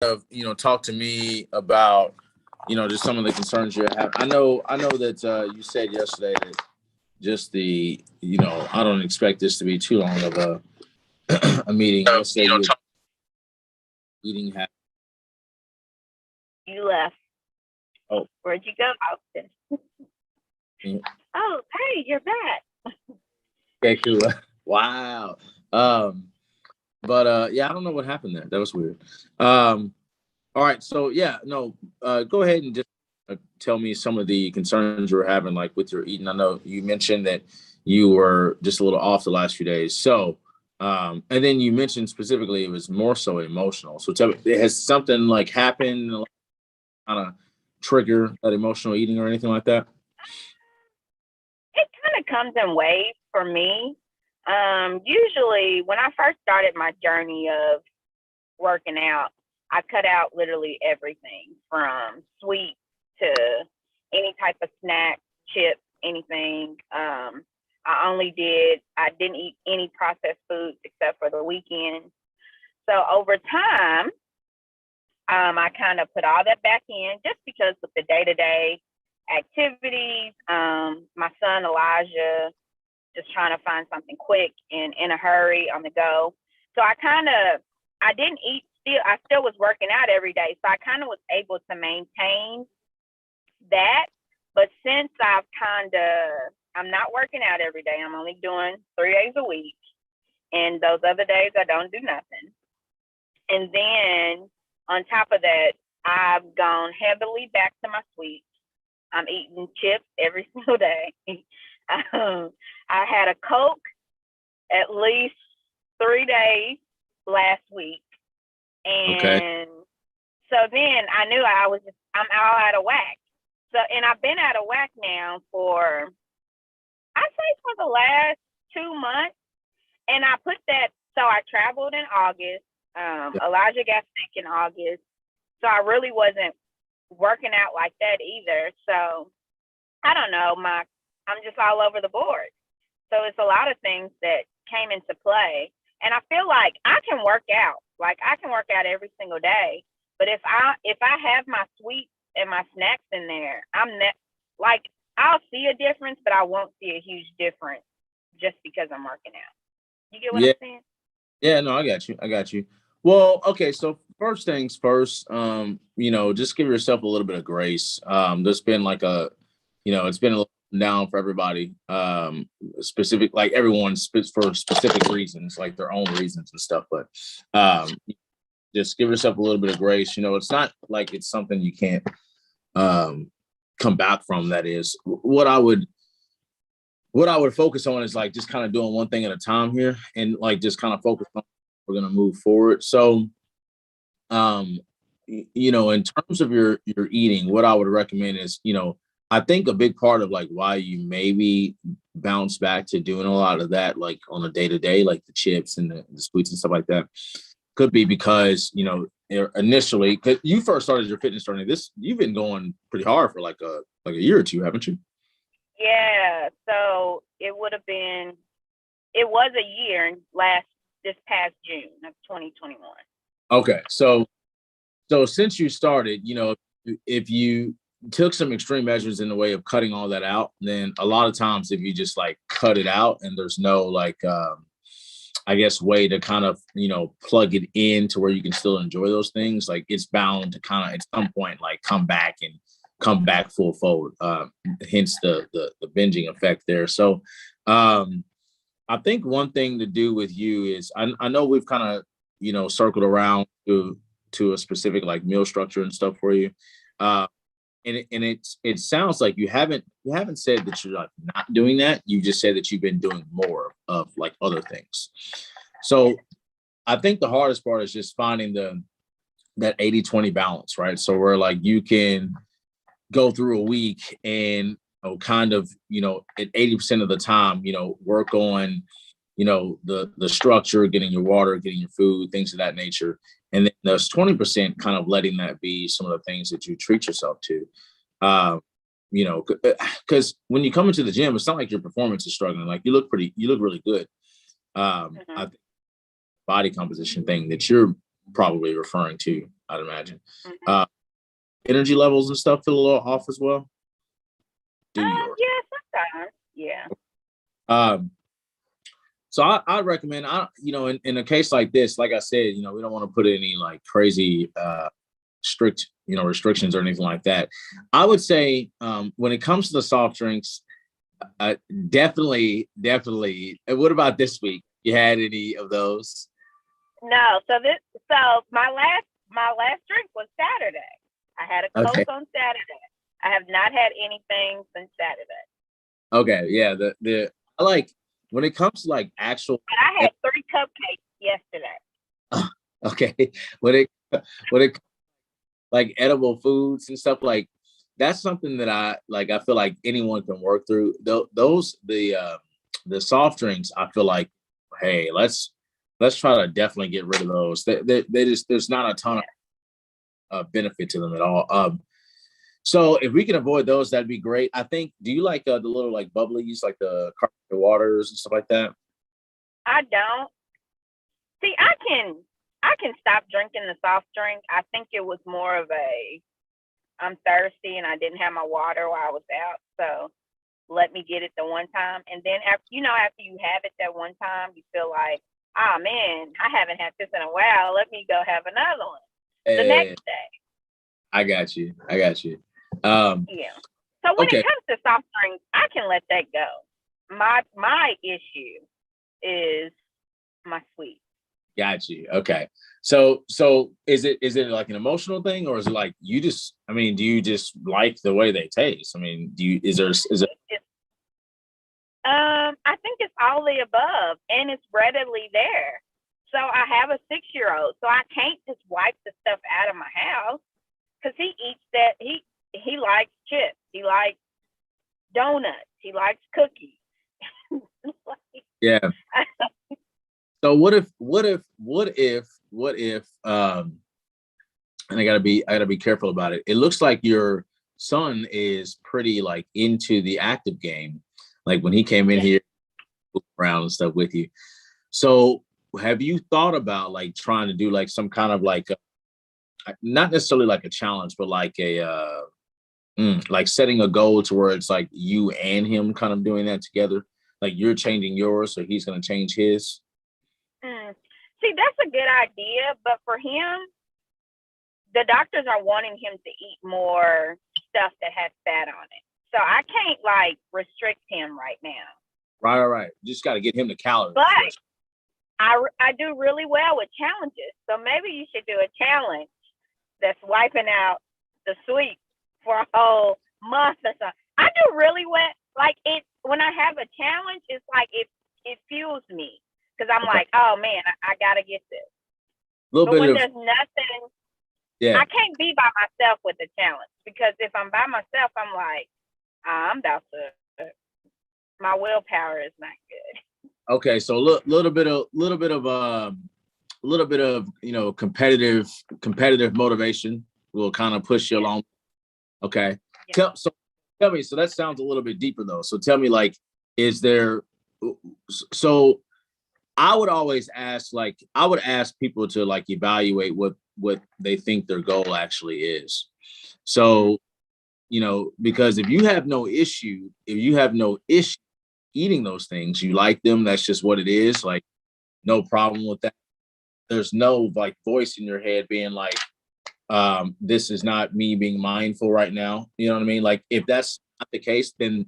talk to me about, just some of the concerns you have. I know that you said yesterday that just I don't expect this to be too long of a meeting. Yesterday you were eating. You left. Oh, Where'd you go, Austin? mm, Oh, hey, you're back. okay, cool. Wow. Um, but yeah, I don't know what happened there. That was weird. All right, so yeah, no, go ahead and just tell me some of the concerns you were having, like with your eating. I know you mentioned that you were just a little off the last few days. So, and then you mentioned specifically it was more so emotional. So tell me, has something like happened, like, kind of trigger that emotional eating or anything like that? It kind of comes in waves for me. Usually, when I first started my journey of working out, I cut out literally everything from sweet to any type of snack, chips, anything. I didn't eat any processed foods except for the weekend. So over time, I kind of put all that back in just because with the day to day activities, my son Elijah just trying to find something quick and in a hurry on the go. So I didn't eat still. I still was working out every day. So I kind of was able to maintain that. But since I'm not working out every day. I'm only doing 3 days a week. And those other days I don't do nothing. And then on top of that, I've gone heavily back to my sweets. I'm eating chips every single day. I had a Coke at least 3 days last week. Okay. And so then I knew I'm all out of whack. So, and I've been out of whack now I'd say for the last 2 months. And I put that, so I traveled in August. Elijah got sick in August. So I really wasn't working out like that either. So I don't know, I'm just all over the board. So it's a lot of things that came into play. And I feel like I can work out. Like I can work out every single day. But if I have my sweets and my snacks in there, like I'll see a difference, but I won't see a huge difference just because I'm working out. You get what Yeah. I'm saying? Yeah. No, I got you. I got you. Well, okay. So first things first, just give yourself a little bit of grace. There's been like it's been a little down for everybody. Specific, like everyone for specific reasons, like their own reasons and stuff. But um, just give yourself a little bit of grace. It's not like it's something you can't um, come back from. That is what I would focus on is like just kind of doing one thing at a time here and like just kind of focus on we're gonna move forward. So um in terms of your eating, what I would recommend is, I think a big part of like why you maybe bounce back to doing a lot of that like on a day to day, like the chips and the sweets and stuff like that, could be because initially, because you first started your fitness journey, you've been going pretty hard for like a year or two, haven't you? Yeah. So it was a year this past June of 2021. Okay, so since you started, if you took some extreme measures in the way of cutting all that out, then a lot of times if you just like cut it out and there's no like I guess way to kind of, plug it in to where you can still enjoy those things, like it's bound to kind of at some point like come back full forward. Hence the binging effect there. So I think one thing to do with you is I know we've kind of, circled around to a specific like meal structure and stuff for you. Uh, it sounds like you haven't said that you're like not doing that. You just said that you've been doing more of like other things. So I think the hardest part is just finding that 80-20 balance, right? So where like you can go through a week and kind of at 80% of the time work on the structure, getting your water, getting your food, things of that nature, and then there's 20% kind of letting that be some of the things that you treat yourself to. um because when you come into the gym, it's not like your performance is struggling. Like you look really good. I Mm-hmm. think body composition thing that you're probably referring to, I'd imagine. Mm-hmm. Uh, energy levels and stuff feel a little off as well. Do yours. Yeah, sometimes. Yeah. Um, so I recommend, in a case like this, like I said, we don't want to put any like crazy strict, restrictions or anything like that. I would say when it comes to the soft drinks, definitely. And what about this week? You had any of those? No, so my last drink was Saturday. I had a Coke Okay. on Saturday. I have not had anything since Saturday. Okay. Yeah. The I like when it comes to like actual. But I had 3 cupcakes yesterday. Okay. When it like edible foods and stuff, like that's something that I feel like anyone can work through. Those the soft drinks, I feel like, hey, let's try to definitely get rid of those. They just, there's not a ton of benefit to them at all. So if we can avoid those, that'd be great. I think. Do you like the little like bubblies, like the carbonated waters and stuff like that? I don't. See, I can stop drinking the soft drink. I think it was more of I'm thirsty and I didn't have my water while I was out. So let me get it the one time. And then after you have it that one time, you feel like, oh man, I haven't had this in a while. Let me go have another one the next day. I got you. Yeah. So when Okay. it comes to soft drinks, I can let that go. My issue is my sweet. Got you. Okay. So is it like an emotional thing, or is it like you just? I mean, do you just like the way they taste? I mean, is it? I think it's all the above, and it's readily there. So I have a 6-year-old, so I can't just wipe the stuff out of my house because he eats that. He likes chips. He likes donuts. He likes cookies. Yeah. So what if and I gotta be careful about it. It looks like your son is pretty like into the active game. Like when he came in here around and stuff with you. So have you thought about like trying to do like some kind of like not necessarily like a challenge, but like like setting a goal to where it's like you and him kind of doing that together? Like you're changing yours, so he's gonna change his. See, that's a good idea, but for him, the doctors are wanting him to eat more stuff that has fat on it. So I can't like restrict him right now. Right. Just got to get him the calories. But I do really well with challenges. So maybe you should do a challenge that's wiping out the sweets for a whole month or something. I do really well. Like it when I have a challenge, it's like it fuels me because I'm like, oh man, I gotta get this. But when there's nothing, I can't be by myself with the challenge because if I'm by myself, I'm like, I'm about to. My willpower is not good. Okay, so little bit of competitive motivation will kind of push you along. Okay, tell me. So that sounds a little bit deeper though. So tell me, like, is there? So I would always ask, like, I would ask people to like evaluate what they think their goal actually is. So because if you have no issue eating those things, you like them, that's just what it is, like no problem with that. There's no like voice in your head being like, this is not me being mindful right now, you know what I mean? Like if that's not the case, then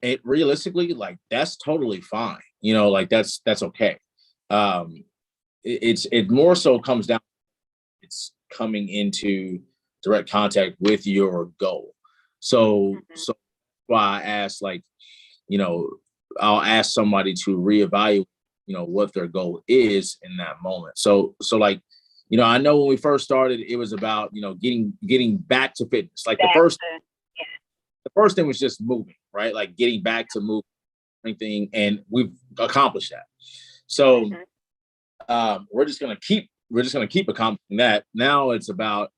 it realistically, like that's totally fine, like that's okay. It more so comes down, it's coming into direct contact with your goal. So why I asked, like, I'll ask somebody to reevaluate, what their goal is in that moment. So like, I know when we first started, it was about, getting back to fitness. Like the first thing was just moving, right? Like getting back to moving, everything, and we've accomplished that. So we're just gonna keep accomplishing that. Now it's about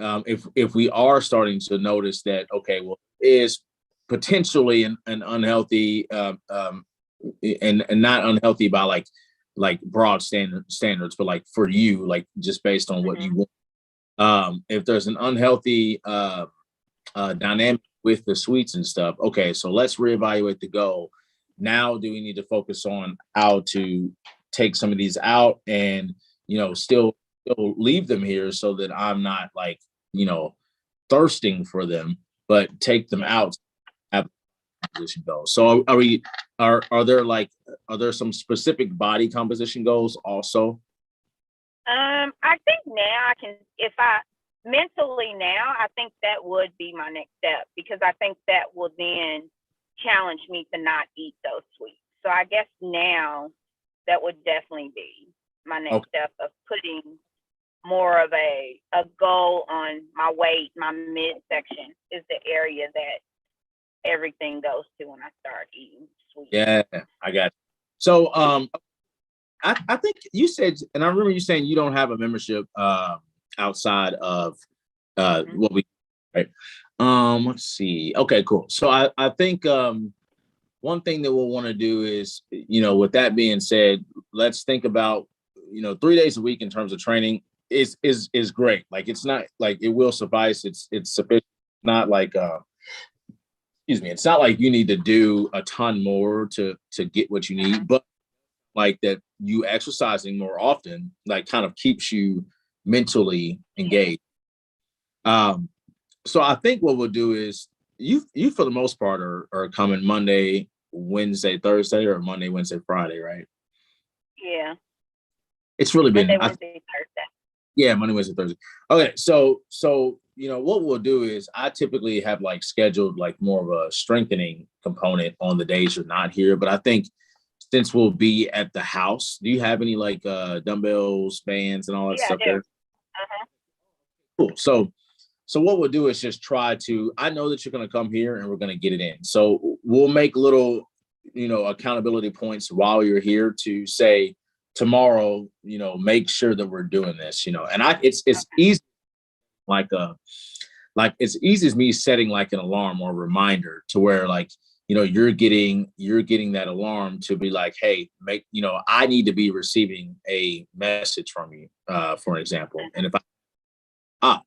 if we are starting to notice that, okay, well, is potentially an unhealthy and not unhealthy by like like broad standards, but like for you, like just based on what Mhm. you want. If there's an unhealthy dynamic with the sweets and stuff, okay, so let's reevaluate the goal. Now, do we need to focus on how to take some of these out and still leave them here so that I'm not like you know thirsting for them, but take them Yeah. out at composition goals. So are there like are there some specific body composition goals also? I think now I can, if I mentally now, I think that would be my next step because I think that will then challenge me to not eat those sweets. So I guess now that would definitely be my next Okay. step of putting more of a goal on my weight, my midsection is the area that everything goes to when I start eating sweets. Yeah, I got you. So I think you said, and I remember you saying you don't have a membership outside of Mm-hmm. what we right. Let's see. Okay, cool. So I think one thing that we'll want to do is, with that being said, let's think about, 3 days a week in terms of training is great. Like it's not like it will suffice. It's sufficient. Not like excuse me. It's not like you need to do a ton more to get what you Mm-hmm. need, but like that you exercising more often, like kind of keeps you mentally engaged. Um, so I think what we'll do is you for the most part are coming Monday, Wednesday, Thursday, or Monday, Wednesday, Friday, right? Yeah. It's really been Monday, Wednesday, Thursday. yeah, Monday, Wednesday, Thursday. Okay, so what we'll do is I typically have like scheduled like more of a strengthening component on the days you're not here, but I think since we'll be at the house, do you have any like dumbbells, bands, and all that Yeah, I stuff do. there? Uh-huh. Cool. So what we'll do is just try to. I know that you're going to come here and we're going to get it in. So we'll make little, accountability points while you're here to say tomorrow, make sure that we're doing this. And it's easy like it's easy as me setting like an alarm or a reminder to where like you're getting that alarm to be like, hey, I need to be receiving a message from you, for an example. And if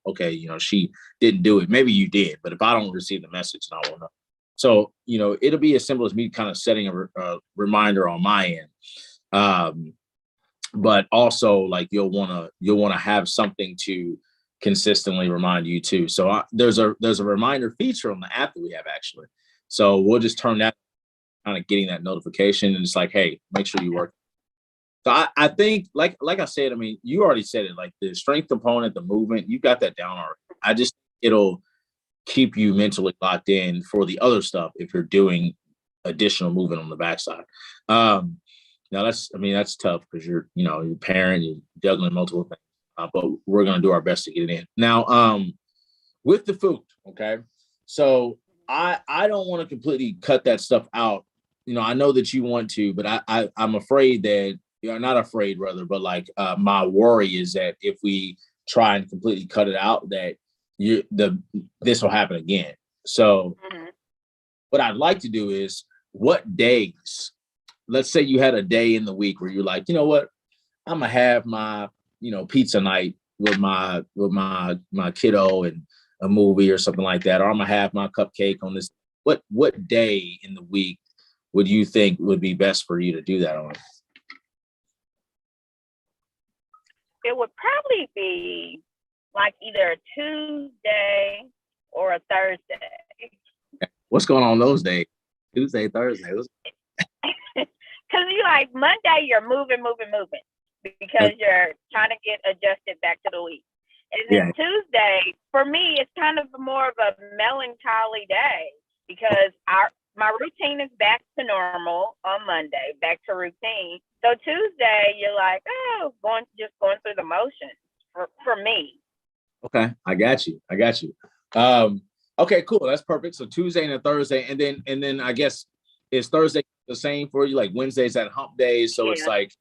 okay, she didn't do it, maybe you did, but if I don't receive the message, then I won't know. So it'll be as simple as me kind of setting a reminder on my end. um but also like you'll want to have something to consistently remind you too. So there's a reminder feature on the app that we have actually. So we'll just turn that kind of getting that notification, and it's like, hey, make sure you work. So I think like I said, I mean, you already said it, like the strength component, the movement, you got that down already. I just it'll keep you mentally locked in for the other stuff if you're doing additional movement on the backside. Um, Now that's tough because you're a parent, you're juggling multiple things, but we're gonna do our best to get it in. Now, with the food, okay. So I don't want to completely cut that stuff out. I know that you want to, but I'm afraid that you're not afraid, rather, but like my worry is that if we try and completely cut it out, that this will happen again. So Mm-hmm. what I'd like to do is what days, let's say you had a day in the week where you're like, you know what, I'm gonna have my, pizza night with my kiddo and a movie or something like that, or I'm gonna have my cupcake on this. What day in the week would you think would be best for you to do that on? It would probably be like either a Tuesday or a Thursday. What's going on those days? Tuesday, Thursday. Because you like Monday, you're moving, moving, moving because you're trying to get adjusted back to the week. And then Yeah. Tuesday, for me, it's kind of more of a melancholy day because my routine is back to normal on Monday, back to routine. So Tuesday, you're like, oh, just going through the motions for me. Okay, I got you. I got you. Okay, cool. That's perfect. So Tuesday and a Thursday, and then I guess is Thursday the same for you? Like Wednesday's at hump days, so it's Yeah. like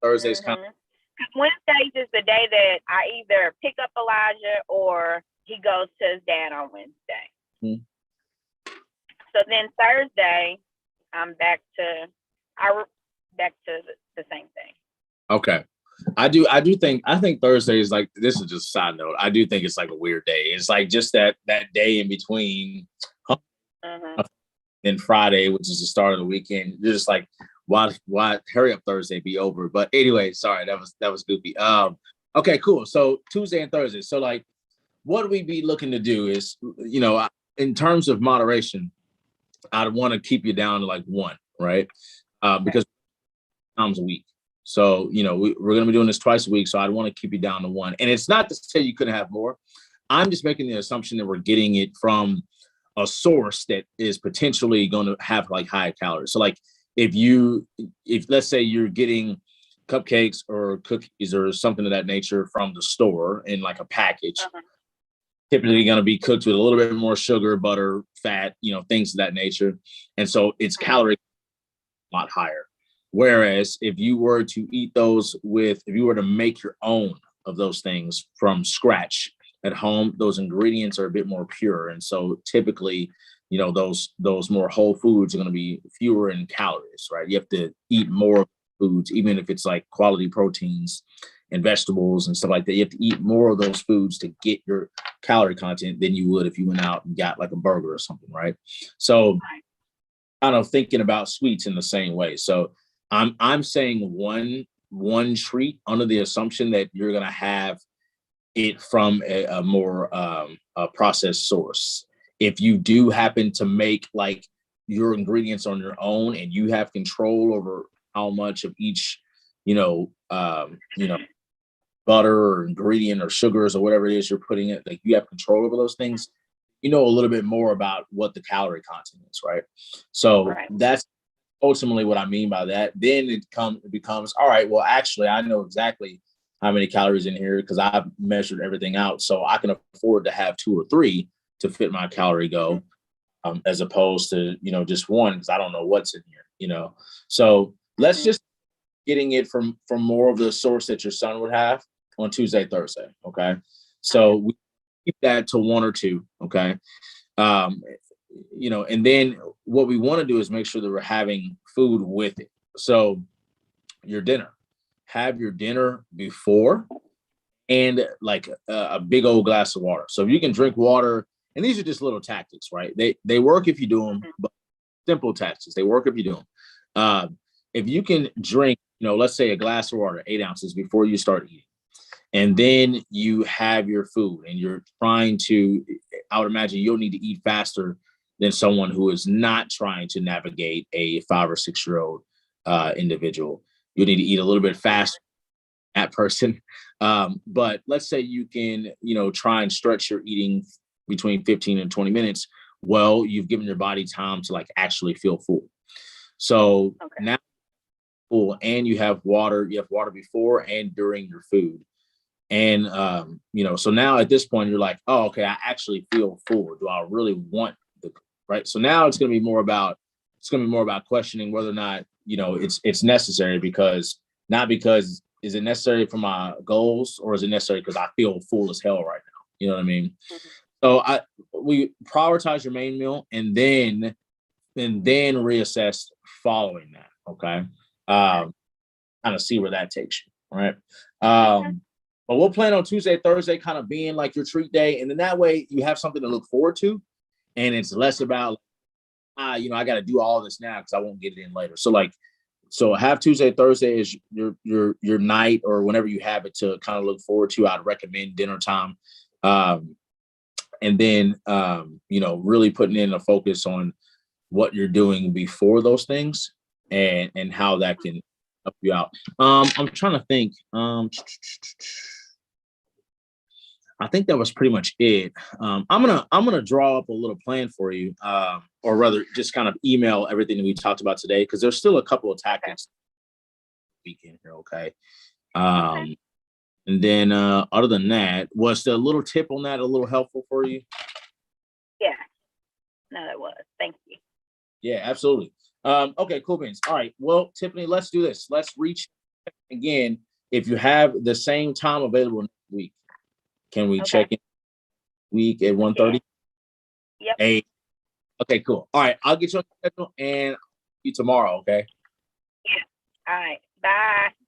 Thursday's kind Mm-hmm. Wednesdays is the day that I either pick up Elijah or he goes to his dad on Wednesday. of. So then Thursday, I'm back to the same thing. Okay. I think Thursday is like, this is just a side note. I do think it's like a weird day. It's like just that day in between and Friday, which is the start of the weekend. You're just like, why hurry up Thursday be over? But anyway, sorry, that was goofy. Okay, cool. So Tuesday and Thursday. So like what we be looking to do is, in terms of moderation, I'd want to keep you down to like one, right? Because times a week. So, we're going to be doing this twice a week. So I'd want to keep you down to one. And it's not to say you couldn't have more. I'm just making the assumption that we're getting it from a source that is potentially going to have like high calories. So like if let's say you're getting cupcakes or cookies or something of that nature from the store in like a package, typically going to be cooked with a little bit more sugar, butter, fat, things of that nature. And so its calorie a lot higher. Whereas if you were to eat those if you were to make your own of those things from scratch at home, those ingredients are a bit more pure. And so typically, those more whole foods are going to be fewer in calories, right? You have to eat more foods, even if it's like quality proteins and vegetables and stuff like that. You have to eat more of those foods to get your calorie content than you would if you went out and got like a burger or something, right? So kind of thinking about sweets in the same way. So I'm saying one treat under the assumption that you're going to have it from a more a processed source. If you do happen to make like your ingredients on your own and you have control over how much of each, butter or ingredient or sugars or whatever it is you're putting it, like you have control over those things, a little bit more about what the calorie content is, right? So that's ultimately what I mean by that. Then it becomes, all right, well, actually, I know exactly how many calories in here because I've measured everything out. So I can afford to have 2 or 3 to fit my calorie goal, as opposed to, just one, because I don't know what's in here, So let's just getting it from more of the source that your son would have on Tuesday, Thursday. Okay. So we keep that to 1 or 2. Okay. And then what we want to do is make sure that we're having food with it. So have your dinner before and like a big old glass of water. So if you can drink water, and these are just little tactics, right? They work if you do them, but simple tactics. They work if you do them. If you can drink, let's say a glass of water, 8 ounces before you start eating, and then you have your food and you're trying to, I would imagine you'll need to eat faster than someone who is not trying to navigate a 5 or 6 year old individual. You need to eat a little bit faster that person. But let's say you can, try and stretch your eating between 15 and 20 minutes. Well, you've given your body time to like actually feel full. So now full, and you have water before and during your food. And, so now at this point, you're like, oh, okay, I actually feel full. Do I really want right? So now it's going to be more about questioning whether or not, it's necessary not because is it necessary for my goals or is it necessary because I feel full as hell right now? You know what I mean? So we prioritize your main meal and then reassess following that. Okay. Kind of see where that takes you. Right. But we'll plan on Tuesday, Thursday kind of being like your treat day. And then that way you have something to look forward to. And it's less about, I got to do all this now because I won't get it in later. So have Tuesday, Thursday is your night or whenever you have it to kind of look forward to. I'd recommend dinner time. And then, really putting in a focus on what you're doing before those things and how that can help you out. I'm trying to think. I think that was pretty much it. I'm gonna draw up a little plan for you, or rather, just kind of email everything that we talked about today because there's still a couple of tactics weekend here. Okay. And then other than that, was the little tip on that a little helpful for you? Yeah. No, that was. Thank you. Yeah, absolutely. Okay, cool beans. All right. Well, Tiffany, let's do this. Let's reach again. If you have the same time available next week, can we check in week at 1:30? Yep. Hey. Okay, cool. All right. I'll get you on the schedule and see you tomorrow. Okay. Yeah. All right. Bye.